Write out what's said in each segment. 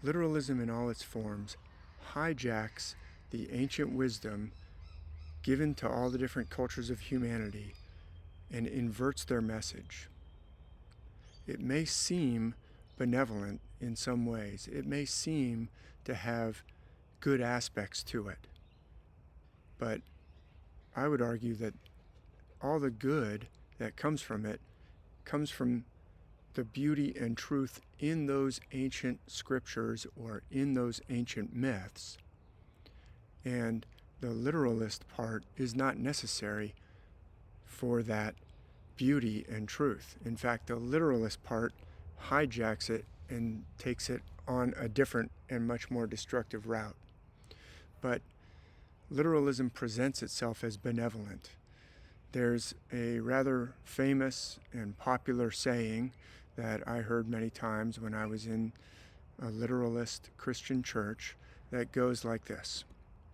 Literalism in all its forms hijacks the ancient wisdom given to all the different cultures of humanity and inverts their message. It may seem benevolent in some ways. It may seem to have good aspects to it. But I would argue that all the good that comes from it comes from the beauty and truth in those ancient scriptures or in those ancient myths. And the literalist part is not necessary for that beauty and truth. In fact, the literalist part hijacks it and takes it on a different and much more destructive route. But literalism presents itself as benevolent. There's a rather famous and popular saying that I heard many times when I was in a literalist Christian church that goes like this.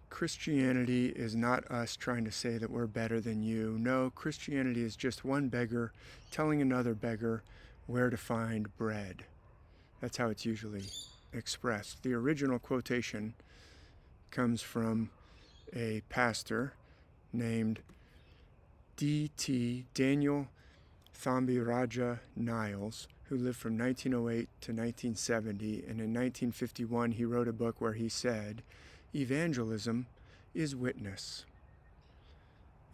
Christianity is not us trying to say that we're better than you. No, Christianity is just one beggar telling another beggar where to find bread. That's how it's usually expressed. The original quotation comes from a pastor named D.T. Daniel Thambiraja Niles, who lived from 1908 to 1970, and in 1951 he wrote a book where he said, "Evangelism is witness."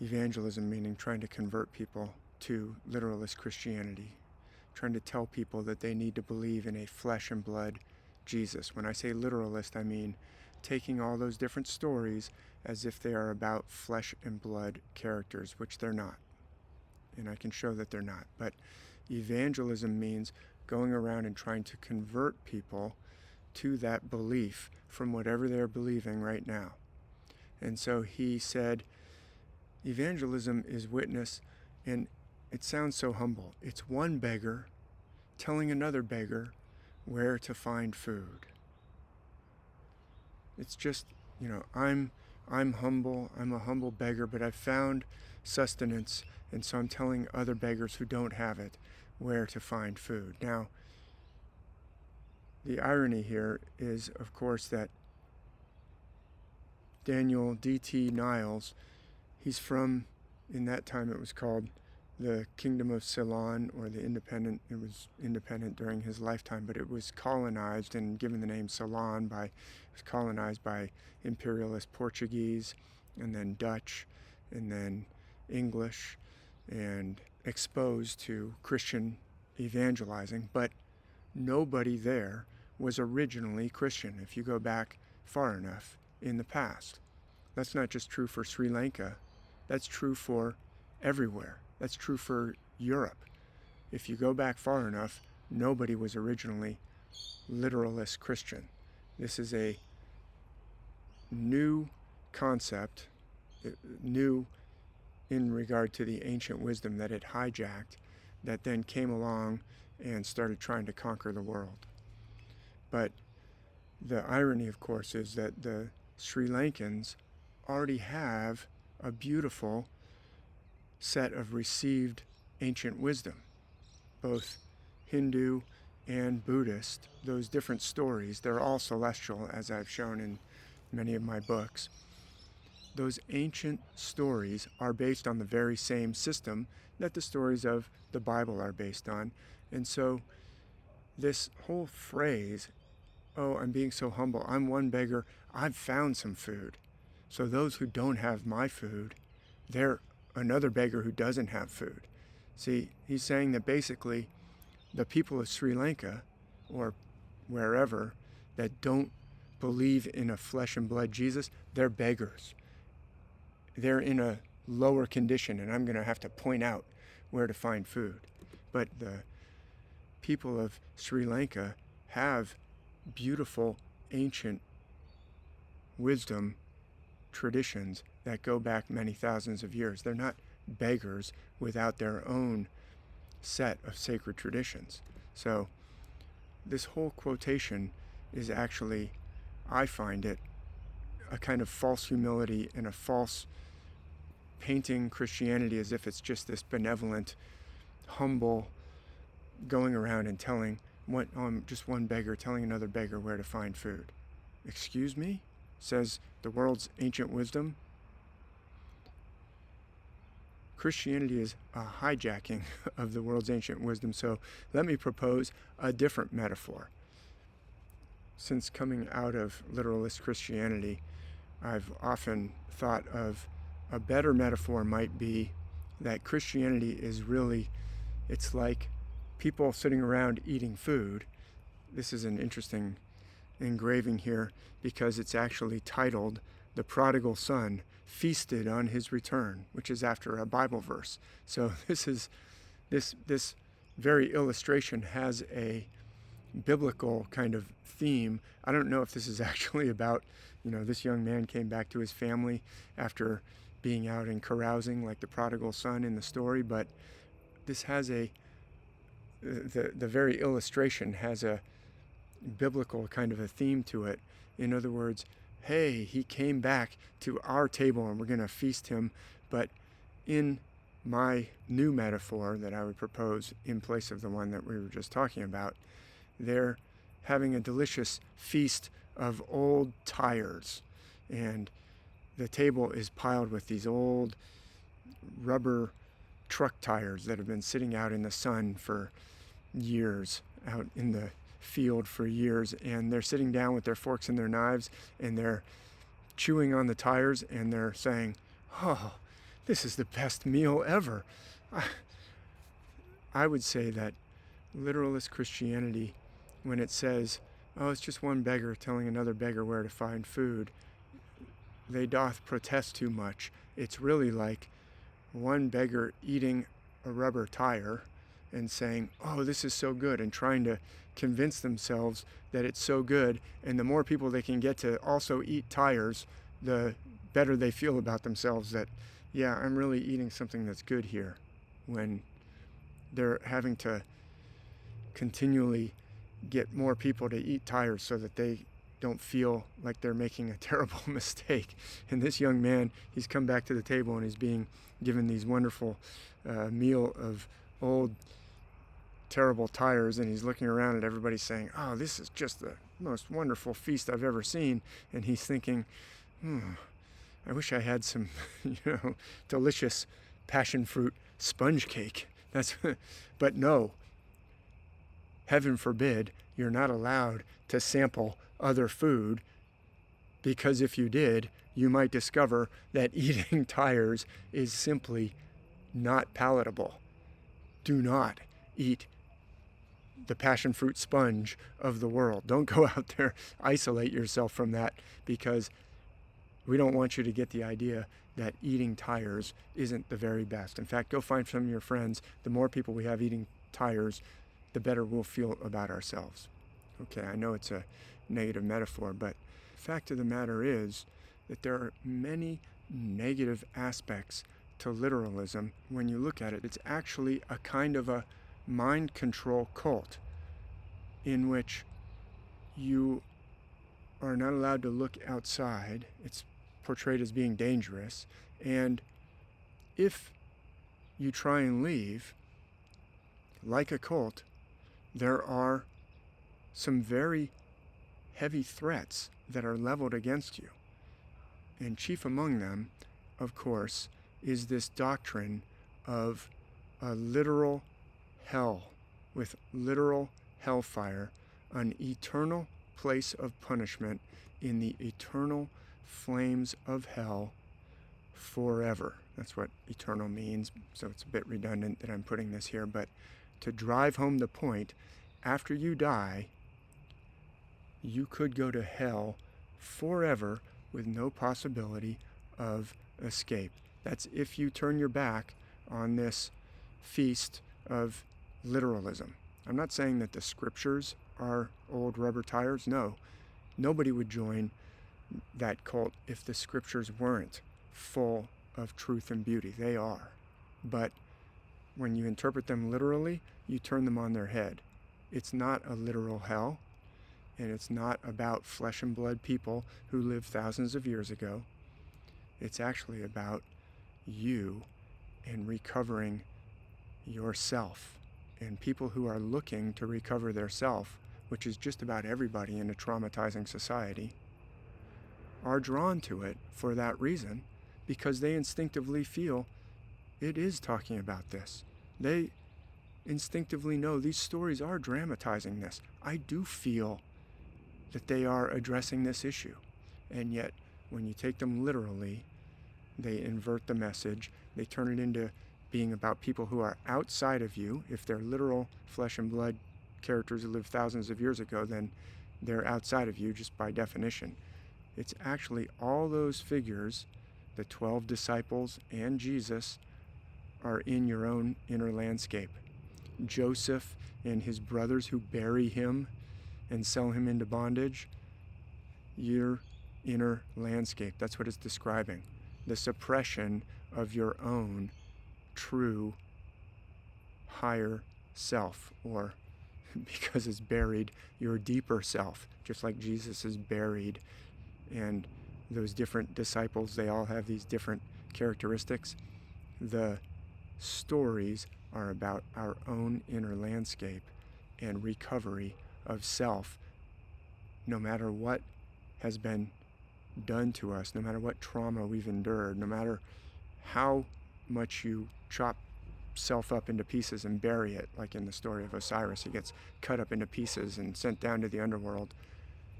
Evangelism meaning trying to convert people to literalist Christianity, trying to tell people that they need to believe in a flesh and blood Jesus. When I say literalist, I mean taking all those different stories as if they are about flesh and blood characters, which they're not. And I can show that they're not. But evangelism means going around and trying to convert people to that belief from whatever they're believing right now. And so he said, evangelism is witness, and it sounds so humble. It's one beggar telling another beggar where to find food. It's just, I'm humble, I'm a humble beggar, but I've found sustenance, and so I'm telling other beggars who don't have it where to find food. Now, the irony here is, of course, that Daniel D.T. Niles, he's from, in that time it was called the Kingdom of Ceylon, or the Independent. It was independent during his lifetime, but it was colonized and given the name Ceylon it was colonized by imperialist Portuguese, and then Dutch, and then English, and exposed to Christian evangelizing. But nobody there was originally Christian, if you go back far enough in the past. That's not just true for Sri Lanka, that's true for everywhere. That's true for Europe. If you go back far enough, nobody was originally literalist Christian. This is a new concept, new in regard to the ancient wisdom that it hijacked, that then came along and started trying to conquer the world. But the irony, of course, is that the Sri Lankans already have a beautiful set of received ancient wisdom, both Hindu and Buddhist. Those different stories, they're all celestial, as I've shown in many of my books. Those ancient stories are based on the very same system that the stories of the Bible are based on. And so this whole phrase, oh, I'm being so humble, I'm one beggar, I've found some food. So those who don't have my food, they're another beggar who doesn't have food. See, he's saying that basically the people of Sri Lanka, or wherever, that don't believe in a flesh and blood Jesus, they're beggars. They're in a lower condition, and I'm going to have to point out where to find food. But the people of Sri Lanka have beautiful ancient wisdom traditions that go back many thousands of years. They're not beggars without their own set of sacred traditions. So this whole quotation is actually, I find it, a kind of false humility and a false painting Christianity as if it's just this benevolent, humble, going around and telling just one beggar telling another beggar where to find food. Excuse me? Says the world's ancient wisdom. Christianity is a hijacking of the world's ancient wisdom, so let me propose a different metaphor. Since coming out of literalist Christianity, I've often thought of a better metaphor might be that Christianity is really, it's like people sitting around eating food. This is an interesting engraving here because it's actually titled "The Prodigal Son Feasted on His Return," which is after a Bible verse. So this very illustration has a biblical kind of theme. I don't know if this is actually about, this young man came back to his family after being out and carousing like the prodigal son in the story, but this has the very illustration has a biblical kind of a theme to it. In other words, hey, he came back to our table and we're going to feast him. But in my new metaphor that I would propose in place of the one that we were just talking about, they're having a delicious feast of old tires, and the table is piled with these old rubber truck tires that have been sitting out in the sun for years, out in the field for years, and they're sitting down with their forks and their knives and they're chewing on the tires and they're saying, "Oh, this is the best meal ever." I would say that literalist Christianity, when it says, "Oh, it's just one beggar telling another beggar where to find food, they doth protest too much." It's really like one beggar eating a rubber tire and saying, "Oh, this is so good," and trying to convince themselves that it's so good, and the more people they can get to also eat tires, the better they feel about themselves, that, yeah, I'm really eating something that's good here, when they're having to continually get more people to eat tires so that they don't feel like they're making a terrible mistake. And this young man, he's come back to the table and he's being given these wonderful meal of old terrible tires, and he's looking around at everybody saying, "Oh, this is just the most wonderful feast I've ever seen." And he's thinking, I wish I had some delicious passion fruit sponge cake. But no, heaven forbid, you're not allowed to sample other food, because if you did, you might discover that eating tires is simply not palatable. Do not eat the passion fruit sponge of the world. Don't go out there, isolate yourself from that, because we don't want you to get the idea that eating tires isn't the very best. In fact, go find some of your friends. The more people we have eating tires, the better we'll feel about ourselves. Okay, I know it's a negative metaphor, but the fact of the matter is that there are many negative aspects to literalism. When you look at it, it's actually a kind of a mind control cult in which you are not allowed to look outside. It's portrayed as being dangerous, and if you try and leave, like a cult, there are some very heavy threats that are leveled against you. And chief among them, of course, is this doctrine of a literal hell, with literal hellfire, an eternal place of punishment in the eternal flames of hell forever. That's what eternal means, so it's a bit redundant that I'm putting this here, but to drive home the point, after you die, you could go to hell forever with no possibility of escape. That's if you turn your back on this feast of literalism. I'm not saying that the scriptures are old rubber tires. No, nobody would join that cult if the scriptures weren't full of truth and beauty. They are. But when you interpret them literally, you turn them on their head. It's not a literal hell, and it's not about flesh and blood people who lived thousands of years ago. It's actually about you and recovering yourself And people who are looking to recover their self, which is just about everybody in a traumatizing society, are drawn to it for that reason, because they instinctively feel it is talking about this. They instinctively know these stories are dramatizing this. I do feel that they are addressing this issue. And yet, when you take them literally, they invert the message. They turn it into being about people who are outside of you. If they're literal flesh and blood characters who lived thousands of years ago, then they're outside of you just by definition. It's actually all those figures, the 12 disciples and Jesus, are in your own inner landscape. Joseph and his brothers who bury him and sell him into bondage, your inner landscape. That's what it's describing. The suppression of your own true higher self, or because it's buried, your deeper self, just like Jesus is buried. And those different disciples, they all have these different characteristics. The stories are about our own inner landscape and recovery of self, no matter what has been done to us, no matter what trauma we've endured, no matter how much you chop self up into pieces and bury it, like in the story of Osiris. He gets cut up into pieces and sent down to the underworld.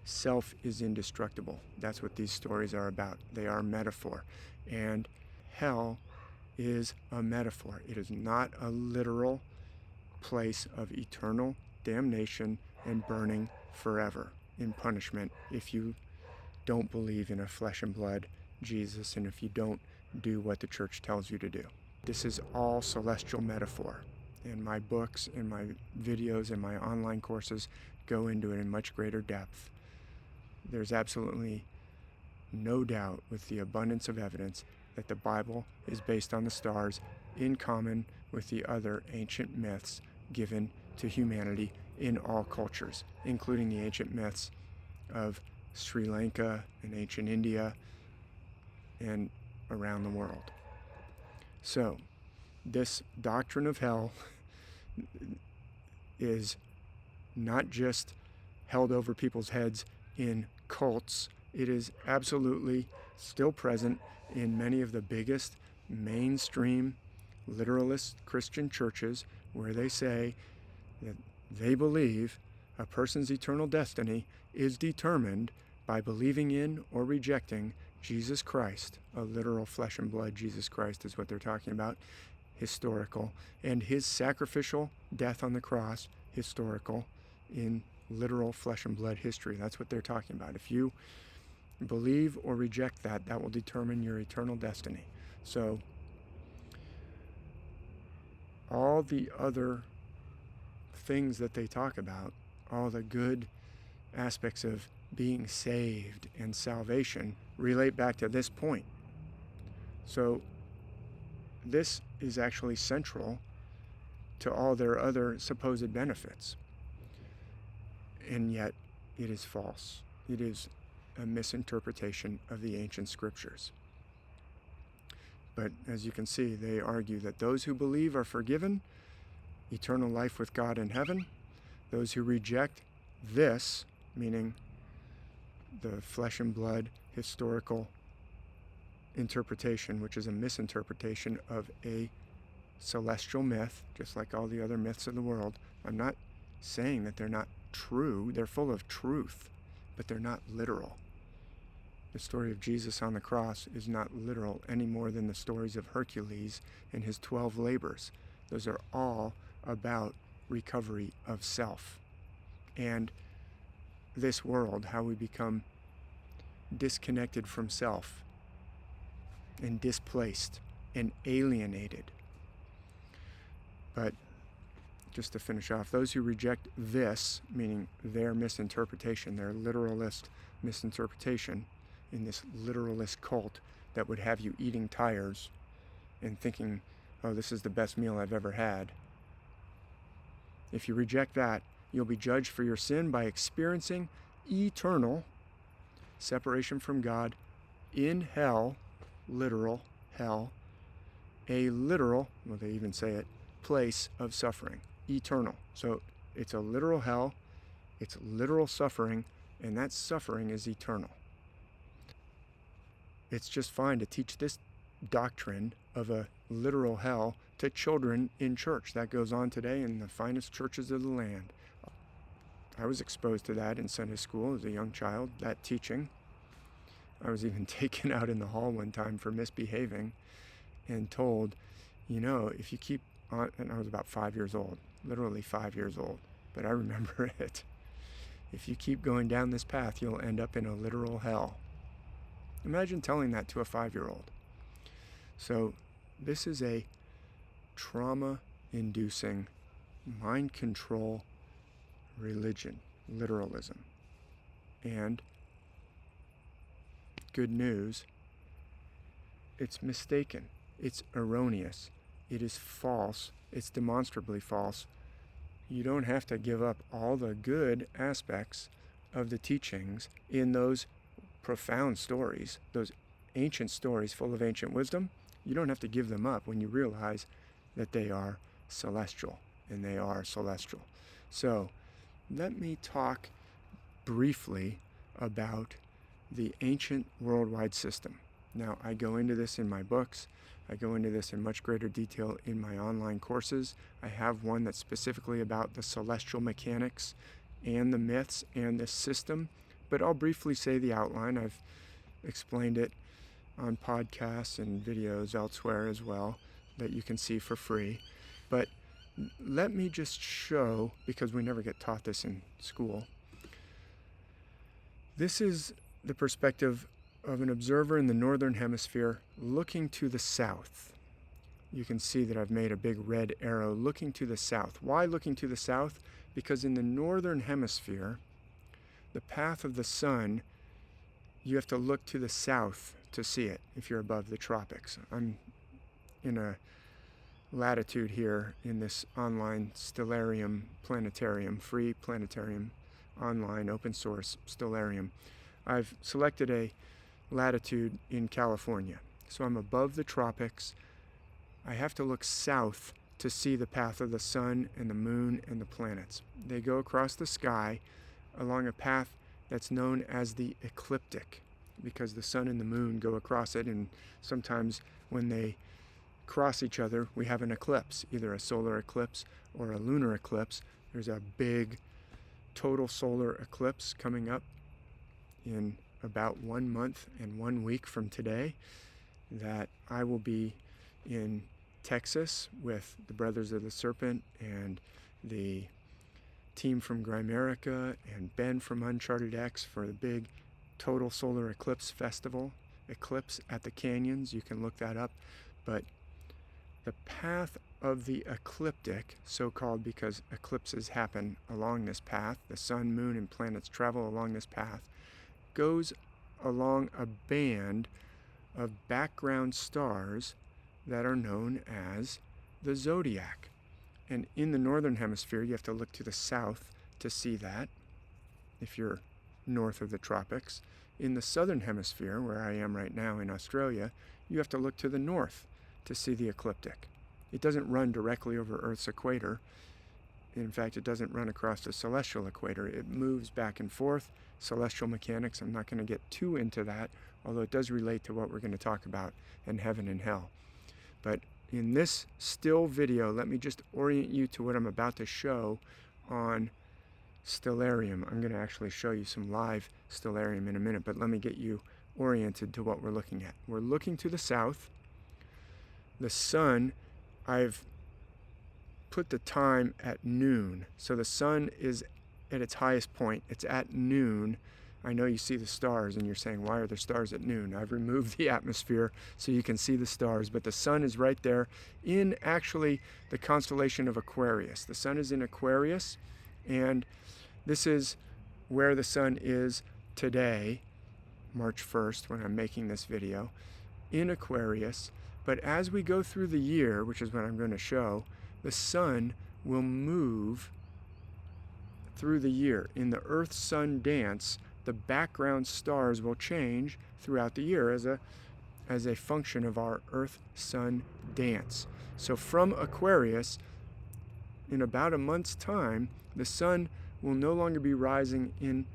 Self is indestructible. That's what these stories are about. They are a metaphor. And hell is a metaphor. It is not a literal place of eternal damnation and burning forever in punishment if you don't believe in a flesh and blood Jesus, and if you don't do what the church tells you to do. This is all celestial metaphor. And my books and my videos and my online courses go into it in much greater depth. There's absolutely no doubt, with the abundance of evidence, that the Bible is based on the stars, in common with the other ancient myths given to humanity in all cultures, including the ancient myths of Sri Lanka and ancient India and around the world. So, this doctrine of hell is not just held over people's heads in cults. It is absolutely still present in many of the biggest mainstream literalist Christian churches, where they say that they believe a person's eternal destiny is determined by believing in or rejecting Jesus Christ. A literal flesh and blood Jesus Christ is what they're talking about, historical, and his sacrificial death on the cross, historical, in literal flesh and blood history. That's what they're talking about. If you believe or reject that, that will determine your eternal destiny. So all the other things that they talk about, all the good aspects of being saved and salvation, relate back to this point. So this is actually central to all their other supposed benefits. And yet it is false. It is a misinterpretation of the ancient scriptures. But as you can see, they argue that those who believe are forgiven, eternal life with God in heaven. Those who reject this, meaning the flesh and blood historical interpretation, which is a misinterpretation of a celestial myth, just like all the other myths of the world. I'm not saying that they're not true. They're full of truth, but they're not literal. The story of Jesus on the cross is not literal any more than the stories of Hercules and his 12 labors. Those are all about recovery of self and this world, how we become disconnected from self and displaced and alienated. But just to finish off, those who reject this, meaning their misinterpretation, their literalist misinterpretation in this literalist cult that would have you eating tires and thinking, oh, this is the best meal I've ever had. If you reject that, you'll be judged for your sin by experiencing eternal separation from God in hell, literal hell, a literal, well, they even say it, place of suffering. eternal. So it's a literal hell, it's literal suffering, and that suffering is eternal. It's just fine to teach this doctrine of a literal hell to children in church. That goes on today in the finest churches of the land. I was exposed to that in Sunday school as a young child, that teaching. I was even taken out in the hall one time for misbehaving and told, if you keep on, and I was about 5 years old, literally 5 years old, but I remember it. If you keep going down this path, you'll end up in a literal hell. Imagine telling that to a 5-year-old. So this is a trauma-inducing, mind control religion, literalism. And good news, it's mistaken, it's erroneous, it is false, it's demonstrably false. You don't have to give up all the good aspects of the teachings in those profound stories, those ancient stories full of ancient wisdom. You don't have to give them up when you realize that they are celestial, and they are celestial. So let me talk briefly about the ancient worldwide system. Now, I go into this in my books. I go into this in much greater detail in my online courses. I have one that's specifically about the celestial mechanics and the myths and the system, but I'll briefly say the outline. I've explained it on podcasts and videos elsewhere as well that you can see for free. But let me just show, because we never get taught this in school, this is the perspective of an observer in the northern hemisphere looking to the south. You can see that I've made a big red arrow looking to the south. Why looking to the south? Because in the northern hemisphere, the path of the sun, you have to look to the south to see it if you're above the tropics. I'm in a latitude here in this online stellarium planetarium, free planetarium, online open source stellarium. I've selected a latitude in California. So I'm above the tropics. I have to look south to see the path of the sun and the moon and the planets. They go across the sky along a path that's known as the ecliptic, because the sun and the moon go across it, and sometimes when they cross each other, we have an eclipse, either a solar eclipse or a lunar eclipse. There's a big total solar eclipse coming up in about 1 month and 1 week from today, that I will be in Texas with the Brothers of the Serpent and the team from Grimerica and Ben from Uncharted X for the big total solar eclipse festival, Eclipse at the Canyons. You can look that up. But the path of the ecliptic, so-called because eclipses happen along this path, the sun, moon, and planets travel along this path, goes along a band of background stars that are known as the zodiac. And in the northern hemisphere, you have to look to the south to see that, if you're north of the tropics. In the southern hemisphere, where I am right now in Australia, you have to look to the north to see the ecliptic. It doesn't run directly over Earth's equator. In fact, it doesn't run across the celestial equator. It moves back and forth. Celestial mechanics, I'm not going to get too into that, although it does relate to what we're going to talk about in heaven and hell. But in this still video, let me just orient you to what I'm about to show on stellarium. I'm going to actually show you some live stellarium in a minute, but let me get you oriented to what we're looking at. We're looking to the south. The sun, I've put the time at noon. So the sun is at its highest point. It's at noon. I know you see the stars and you're saying, why are there stars at noon? I've removed the atmosphere so you can see the stars, but the sun is right there in actually the constellation of Aquarius. The sun is in Aquarius, and this is where the sun is today, March 1st, when I'm making this video, in Aquarius. But as we go through the year, which is what I'm going to show, the sun will move through the year. In the Earth-Sun dance, the background stars will change throughout the year as a function of our Earth-Sun dance. So from Aquarius, in about a month's time, the sun will no longer be rising in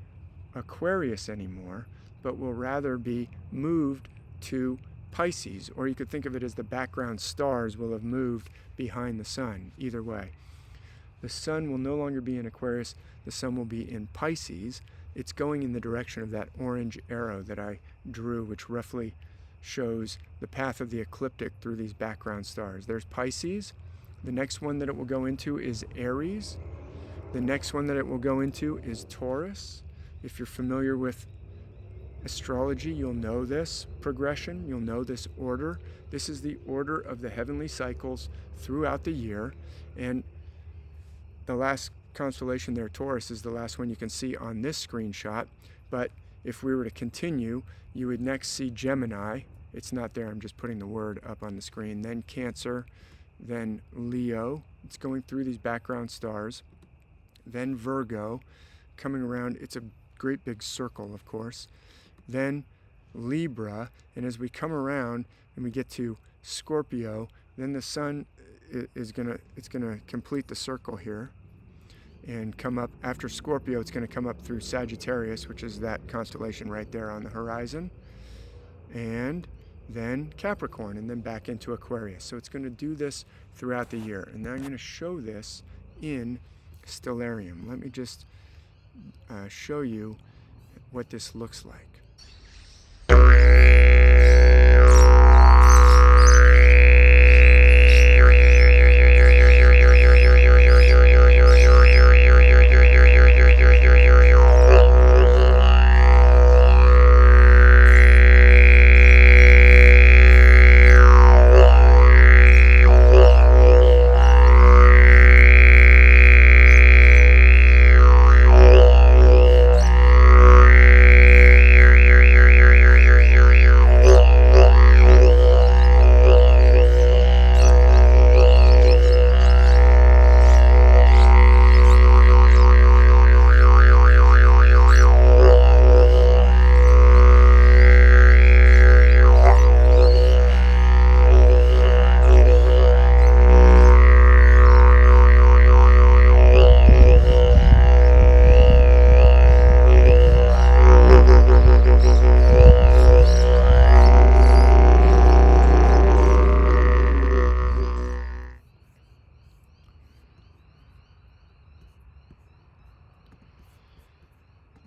Aquarius anymore, but will rather be moved to Pisces, or you could think of it as the background stars will have moved behind the sun. Either way, the sun will no longer be in Aquarius, the sun will be in Pisces. It's going in the direction of that orange arrow that I drew, which roughly shows the path of the ecliptic through these background stars. There's Pisces. The next one that it will go into is Aries. The next one that it will go into is Taurus. If you're familiar with astrology, you'll know this progression, you'll know this order. This is the order of the heavenly cycles throughout the year. And the last constellation there, Taurus, is the last one you can see on this screenshot. But if we were to continue, you would next see Gemini. It's not there, I'm just putting the word up on the screen. Then Cancer, then Leo. It's going through these background stars. Then Virgo, coming around. It's a great big circle, of course. Then Libra, and as we come around and we get to Scorpio, then the sun is gonna complete the circle here and come up after Scorpio. It's going to come up through Sagittarius, which is that constellation right there on the horizon, and then Capricorn, and then back into Aquarius. So it's going to do this throughout the year, and then I'm going to show this in Stellarium. Let me just show you what this looks like.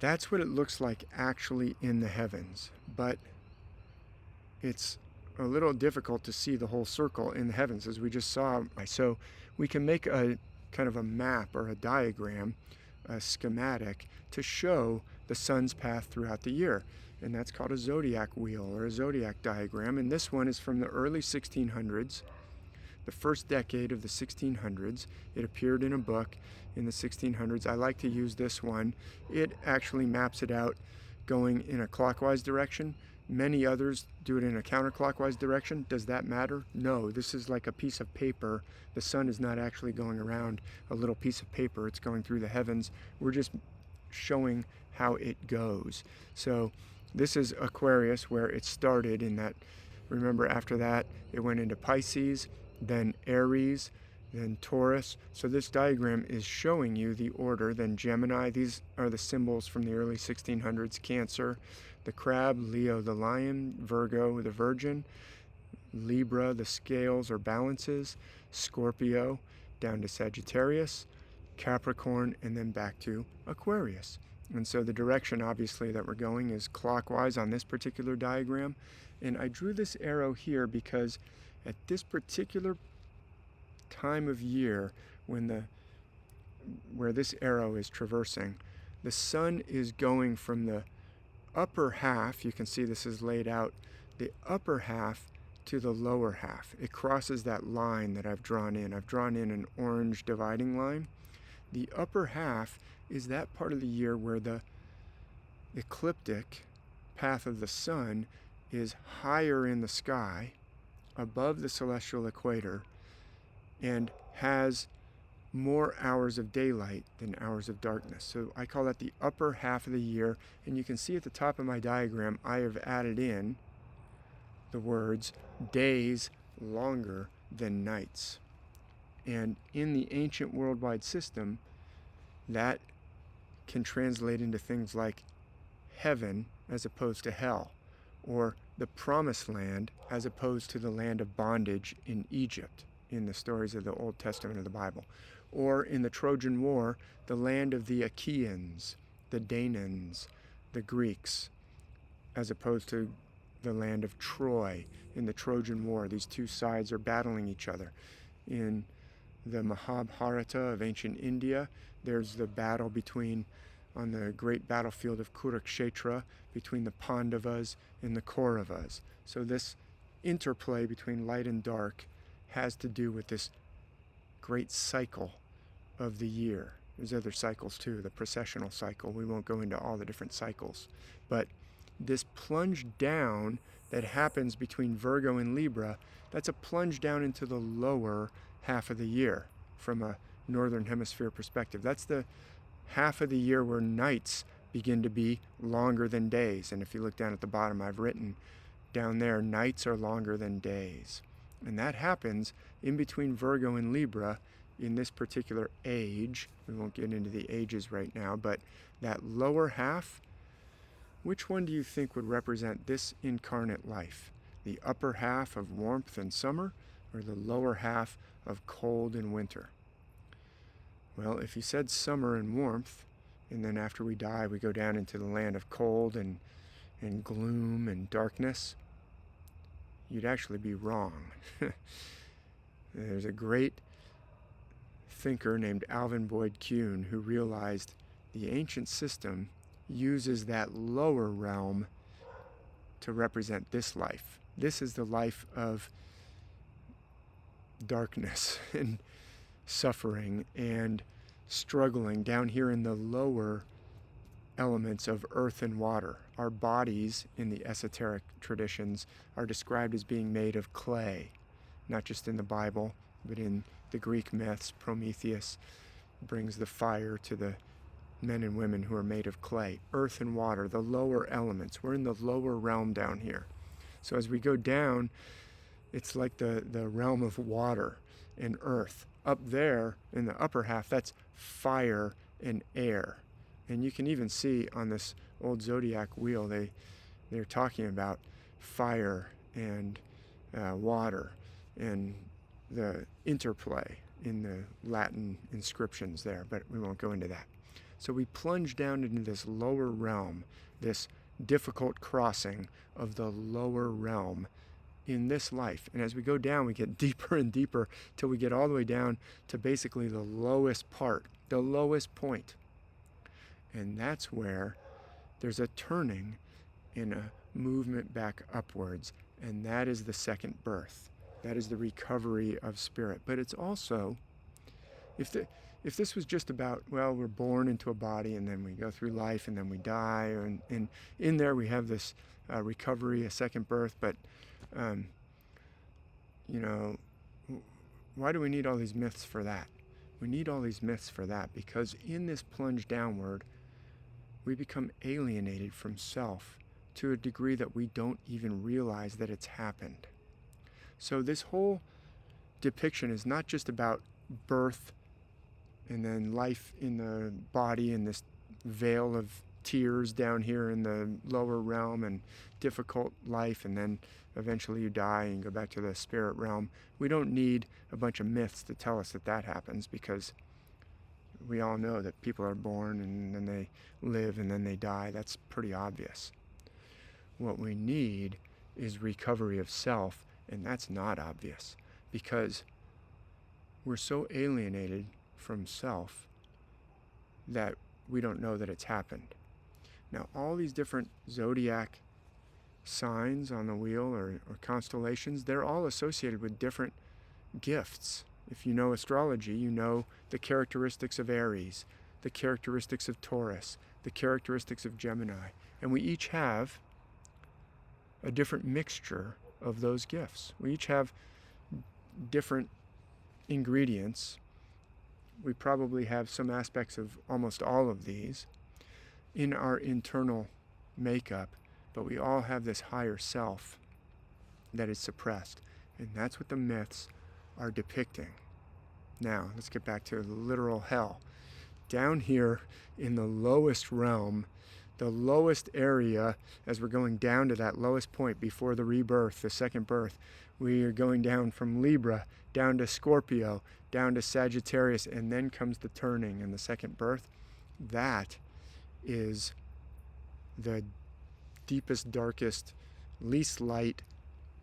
That's what it looks like actually in the heavens, but it's a little difficult to see the whole circle in the heavens as we just saw. So we can make a kind of a map or a diagram, a schematic, to show the sun's path throughout the year. And that's called a zodiac wheel or a zodiac diagram. And this one is from the early 1600s, the first decade of the 1600s. It appeared in a book in the 1600s. I like to use this one. It actually maps it out going in a clockwise direction. Many others do it in a counterclockwise direction. Does that matter? No, this is like a piece of paper. The sun is not actually going around a little piece of paper. It's going through the heavens. We're just showing how it goes. So this is Aquarius, where it started in that. Remember, after that it went into Pisces, then Aries, then Taurus. So this diagram is showing you the order. Then Gemini, these are the symbols from the early 1600s. Cancer, the crab; Leo, the lion; Virgo, the virgin; Libra, the scales or balances; Scorpio, down to Sagittarius; Capricorn, and then back to Aquarius. And so the direction, obviously, that we're going is clockwise on this particular diagram. And I drew this arrow here because at this particular time of year, where this arrow is traversing, the sun is going from the upper half. You can see this is laid out, the upper half to the lower half. It crosses that line that I've drawn in. I've drawn in an orange dividing line. The upper half is that part of the year where the ecliptic path of the sun is higher in the sky, above the celestial equator, and has more hours of daylight than hours of darkness. So I call that the upper half of the year. And you can see at the top of my diagram, I have added in the words days longer than nights. And in the ancient worldwide system, that can translate into things like heaven as opposed to hell, or the promised land as opposed to the land of bondage in Egypt in the stories of the Old Testament of the Bible, or in the Trojan War, the land of the Achaeans, the Danaans, the Greeks, as opposed to the land of Troy in the Trojan War. These two sides are battling each other. In the Mahabharata of ancient India, there's the battle between, on the great battlefield of Kurukshetra, between the Pandavas and the Kauravas. So this interplay between light and dark has to do with this great cycle of the year. There's other cycles too, the processional cycle. We won't go into all the different cycles. But this plunge down that happens between Virgo and Libra, that's a plunge down into the lower half of the year from a northern hemisphere perspective. That's the half of the year where nights begin to be longer than days. And if you look down at the bottom, I've written down there, nights are longer than days. And that happens in between Virgo and Libra in this particular age. We won't get into the ages right now, but that lower half, which one do you think would represent this incarnate life? The upper half of warmth and summer, or the lower half of cold and winter? Well, if you said summer and warmth, and then after we die we go down into the land of cold and gloom and darkness, you'd actually be wrong. There's a great thinker named Alvin Boyd Kuhn who realized the ancient system uses that lower realm to represent this life. This is the life of darkness and suffering and struggling down here in the lower elements of earth and water. Our bodies in the esoteric traditions are described as being made of clay, not just in the Bible, but in the Greek myths. Prometheus brings the fire to the men and women who are made of clay. Earth and water, the lower elements. We're in the lower realm down here. So as we go down, it's like the realm of water and earth. Up there in the upper half, that's fire and air. And you can even see on this old zodiac wheel, they're talking about fire and water and the interplay in the Latin inscriptions there, but we won't go into that. So we plunge down into this lower realm, this difficult crossing of the lower realm in this life. And as we go down, we get deeper and deeper till we get all the way down to basically the lowest part, the lowest point. And that's where there's a turning and a movement back upwards. And that is the second birth. That is the recovery of spirit. But it's also, if this was just about, well, we're born into a body and then we go through life and then we die, and in there we have this recovery, a second birth, but why do we need all these myths for that? We need all these myths for that because in this plunge downward, we become alienated from self to a degree that we don't even realize that it's happened. So this whole depiction is not just about birth and then life in the body and this veil of tears down here in the lower realm and difficult life, and then eventually you die and go back to the spirit realm. We don't need a bunch of myths to tell us that that happens, because we all know that people are born and then they live and then they die. That's pretty obvious. What we need is recovery of self, and that's not obvious because we're so alienated from self that we don't know that it's happened. Now, all these different zodiac signs on the wheel or constellations, they're all associated with different gifts. If you know astrology, you know the characteristics of Aries, the characteristics of Taurus, the characteristics of Gemini, and we each have a different mixture of those gifts. We each have different ingredients. We probably have some aspects of almost all of these in our internal makeup, but we all have this higher self that is suppressed, and that's what the myths are depicting. Now, let's get back to the literal hell. Down here in the lowest realm, the lowest area, as we're going down to that lowest point before the rebirth, the second birth, we are going down from Libra, down to Scorpio, down to Sagittarius, and then comes the turning and the second birth. That is the deepest, darkest, least light.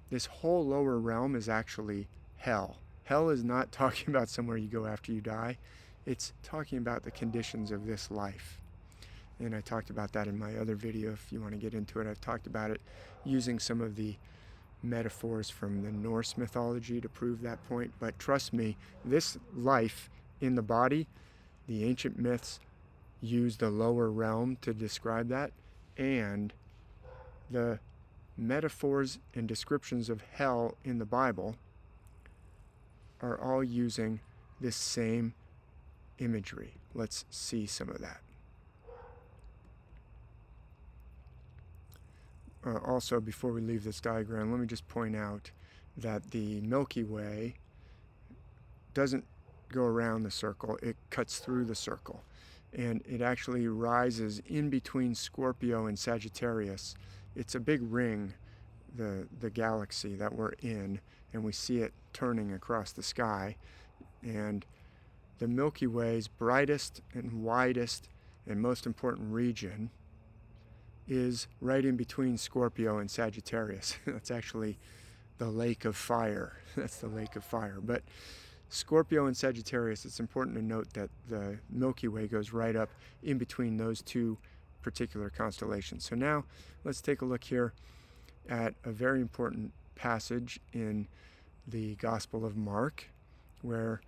This whole lower realm is actually hell. Hell is not talking about somewhere you go after you die. It's talking about the conditions of this life. And I talked about that in my other video. If you want to get into it, I've talked about it using some of the metaphors from the Norse mythology to prove that point. But trust me, this life in the body, the ancient myths use the lower realm to describe that, and the metaphors and descriptions of hell in the Bible are all using this same imagery. Let's see some of that. Also, before we leave this diagram, let me just point out that the Milky Way doesn't go around the circle, it cuts through the circle. And it actually rises in between Scorpio and Sagittarius. It's a big ring, the galaxy that we're in, and we see it turning across the sky. And the Milky Way's brightest and widest and most important region is right in between Scorpio and Sagittarius. That's actually the lake of fire. That's the lake of fire. But Scorpio and Sagittarius, it's important to note that the Milky Way goes right up in between those two particular constellations. So now let's take a look here at a very important passage in the Gospel of Mark, where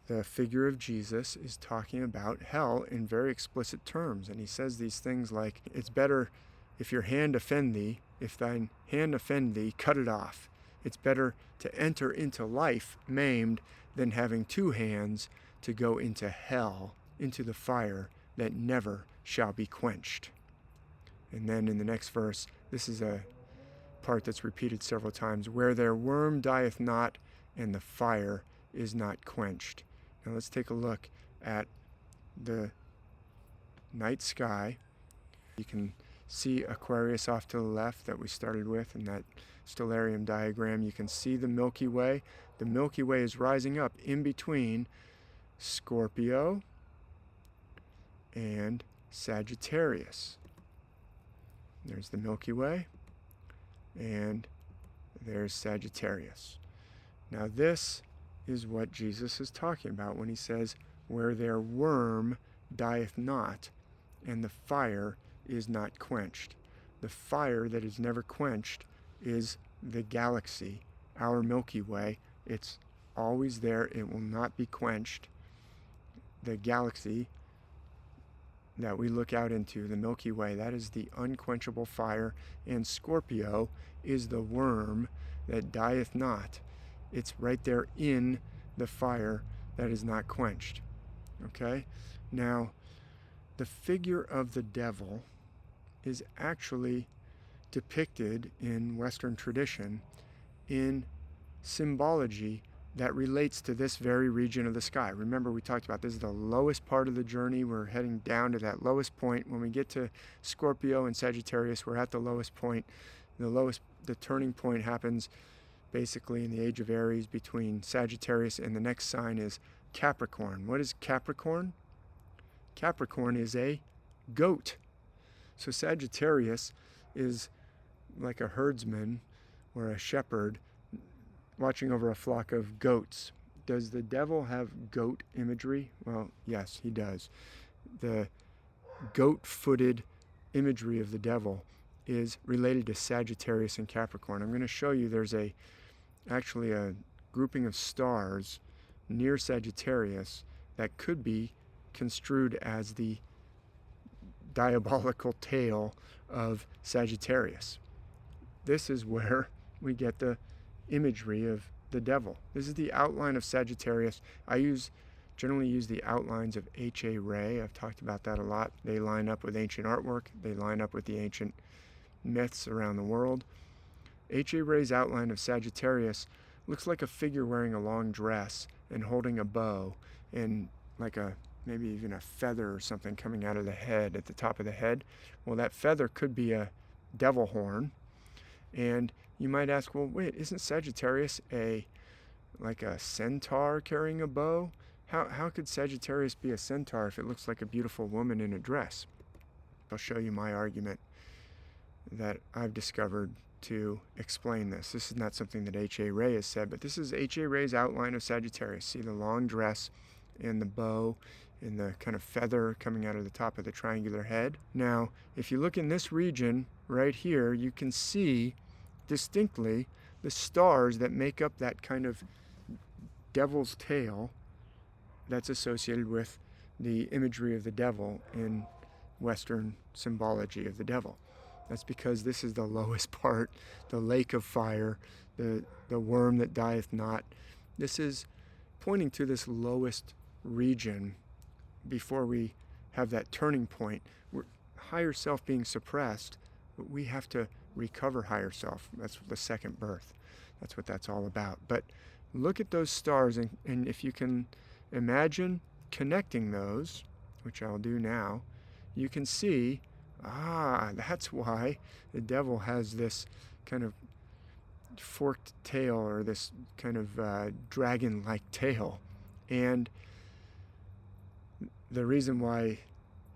the figure of Jesus is talking about hell in very explicit terms. And he says these things like, it's better if your hand offend thee, if thine hand offend thee, cut it off. It's better to enter into life maimed than having two hands to go into hell, into the fire that never shall be quenched. And then in the next verse, this is a part that's repeated several times, where their worm dieth not and the fire is not quenched. Now let's take a look at the night sky. You can see Aquarius off to the left that we started with in that stellarium diagram. You can see the Milky Way. The Milky Way is rising up in between Scorpio and Sagittarius. There's the Milky Way, and there's Sagittarius. Now this is what Jesus is talking about when he says, where their worm dieth not, and the fire is not quenched. The fire that is never quenched is the galaxy, our Milky Way. It's always there. It will not be quenched. The galaxy that we look out into, the Milky Way, that is the unquenchable fire, and Scorpio is the worm that dieth not. It's right there in the fire that is not quenched. Okay? Now, the figure of the devil is actually depicted in Western tradition in symbology that relates to this very region of the sky. Remember, we talked about this is the lowest part of the journey. We're heading down to that lowest point. When we get to Scorpio and Sagittarius, we're at the lowest point. The turning point happens basically in the age of Aries between Sagittarius and the next sign is Capricorn. What is Capricorn? Capricorn is a goat. So Sagittarius is like a herdsman or a shepherd watching over a flock of goats. Does the devil have goat imagery? Well, yes, he does. The goat-footed imagery of the devil is related to Sagittarius and Capricorn. I'm going to show you there's actually a grouping of stars near Sagittarius that could be construed as the diabolical tail of Sagittarius. This is where we get the imagery of the devil. This is the outline of Sagittarius. I generally use the outlines of H.A. Rey. I've talked about that a lot. They line up with ancient artwork. They line up with the ancient myths around the world. H.A. Rey's outline of Sagittarius looks like a figure wearing a long dress and holding a bow and like maybe even a feather or something coming out of the head, at the top of the head. Well, that feather could be a devil horn. And you might ask, well, wait, isn't Sagittarius like a centaur carrying a bow? How could Sagittarius be a centaur if it looks like a beautiful woman in a dress? I'll show you my argument that I've discovered to explain this. This is not something that H.A. Rey has said, but this is H.A. Rey's outline of Sagittarius. See the long dress and the bow and the kind of feather coming out of the top of the triangular head. Now, if you look in this region right here, you can see distinctly the stars that make up that kind of devil's tail that's associated with the imagery of the devil in Western symbology of the devil. That's because this is the lowest part, the lake of fire, the worm that dieth not. This is pointing to this lowest region before we have that turning point. Higher self being suppressed, but we have to recover higher self. That's the second birth. That's what that's all about. But look at those stars, and if you can imagine connecting those, which I'll do now, you can see, that's why the devil has this kind of forked tail, or this kind of dragon-like tail. And the reason why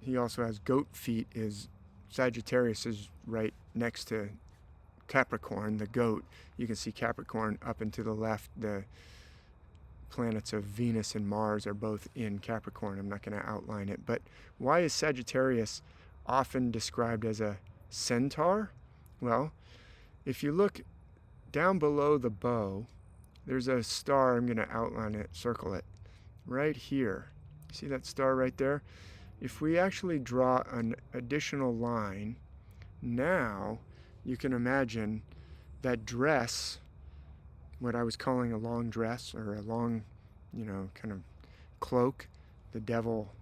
he also has goat feet is Sagittarius is right next to Capricorn, the goat. You can see Capricorn up and to the left. The planets of Venus and Mars are both in Capricorn. I'm not going to outline it. But why is Sagittarius often described as a centaur? Well, if you look down below the bow, there's a star. I'm going to outline it, circle it, right here. See that star right there? If we actually draw an additional line, now you can imagine that dress, what I was calling a long dress, or a long, kind of cloak. The devil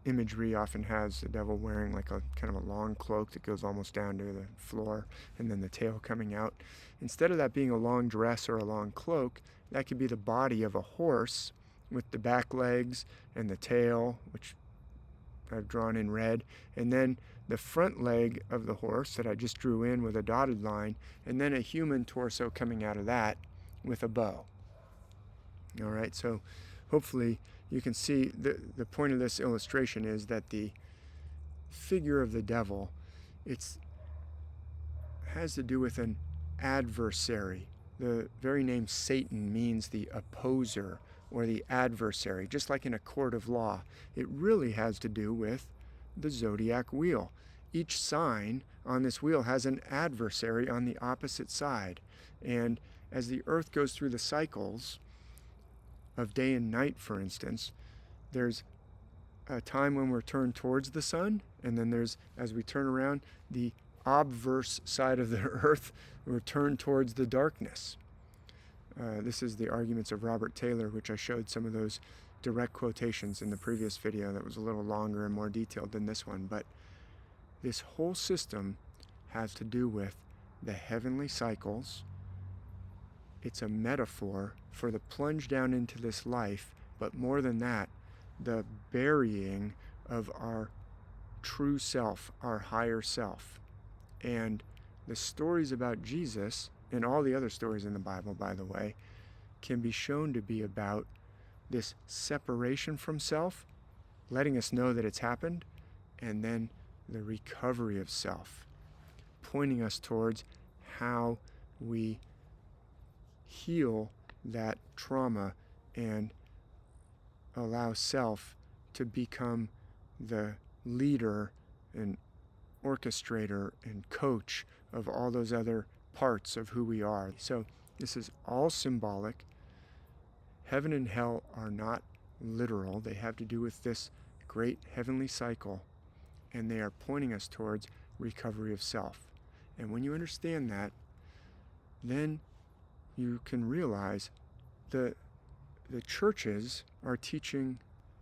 imagery often has the devil wearing like a kind of a long cloak that goes almost down to the floor, and then the tail coming out. Instead of that being a long dress or a long cloak, that could be the body of a horse with the back legs and the tail, which I've drawn in red, and then the front leg of the horse that I just drew in with a dotted line, and then a human torso coming out of that with a bow. All right, so hopefully you can see the point of this illustration is that the figure of the devil, has to do with an adversary. The very name Satan means the opposer or the adversary, just like in a court of law. It really has to do with the zodiac wheel. Each sign on this wheel has an adversary on the opposite side. And as the earth goes through the cycles of day and night, for instance, there's a time when we're turned towards the sun, and then there's, as we turn around, the obverse side of the earth, we're turned towards the darkness. This is the arguments of Robert Taylor, which I showed some of those direct quotations in the previous video that was a little longer and more detailed than this one. But this whole system has to do with the heavenly cycles. It's a metaphor for the plunge down into this life, but more than that, the burying of our true self, our higher self. And the stories about Jesus, and all the other stories in the Bible, by the way, can be shown to be about this separation from self, letting us know that it's happened, and then the recovery of self, pointing us towards how we heal that trauma and allow self to become the leader and orchestrator and coach of all those other parts of who we are. So this is all symbolic. Heaven and hell are not literal. They have to do with this great heavenly cycle, and they are pointing us towards recovery of self. And when you understand that, then you can realize the churches are teaching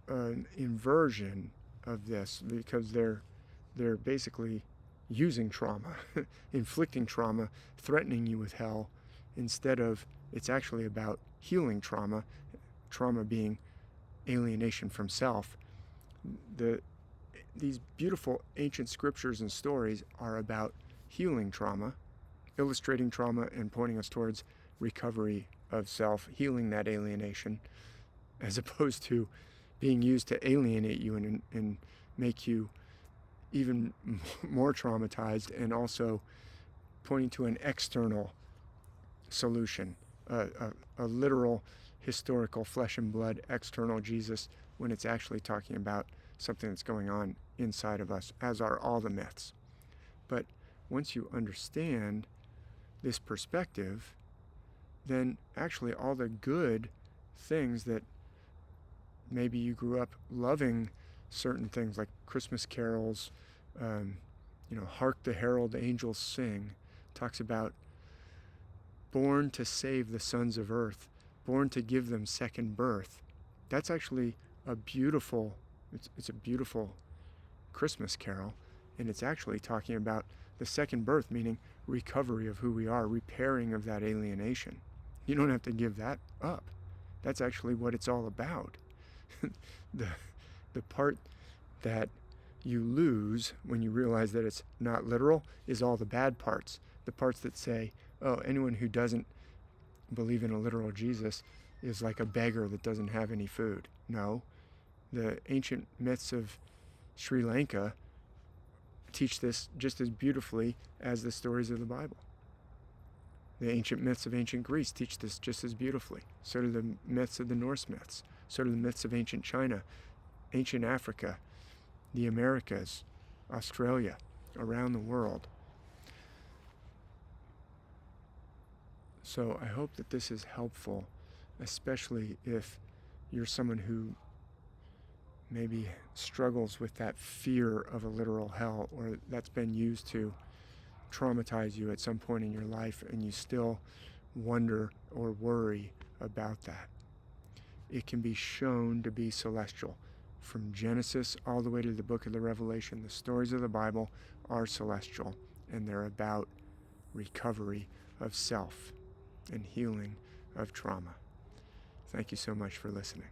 an inversion of this, because they're basically using trauma, inflicting trauma, threatening you with hell, instead of it's actually about healing trauma, trauma being alienation from self. These beautiful ancient scriptures and stories are about healing trauma, illustrating trauma and pointing us towards recovery of self, healing that alienation, as opposed to being used to alienate you and make you even more traumatized, and also pointing to an external solution, a literal, historical, flesh and blood, external Jesus, when it's actually talking about something that's going on inside of us, as are all the myths. But once you understand this perspective, then actually all the good things that maybe you grew up loving, certain things like Christmas carols, Hark the Herald Angels Sing, talks about born to save the sons of earth, born to give them second birth. That's actually a beautiful Christmas carol, and it's actually talking about the second birth, meaning recovery of who we are, repairing of that alienation. You don't have to give that up. That's actually what it's all about. The part that you lose when you realize that it's not literal is all the bad parts. The parts that say, oh, anyone who doesn't believe in a literal Jesus is like a beggar that doesn't have any food. No, the ancient myths of Sri Lanka teach this just as beautifully as the stories of the Bible. The ancient myths of ancient Greece teach this just as beautifully. So do the myths of the Norse myths. So do the myths of ancient China, ancient Africa, the Americas, Australia, around the world. So I hope that this is helpful, especially if you're someone who maybe struggles with that fear of a literal hell, or that's been used to traumatize you at some point in your life, and you still wonder or worry about that. It can be shown to be celestial. From Genesis all the way to the book of the Revelation, the stories of the Bible are celestial, and they're about recovery of self and healing of trauma. Thank you so much for listening.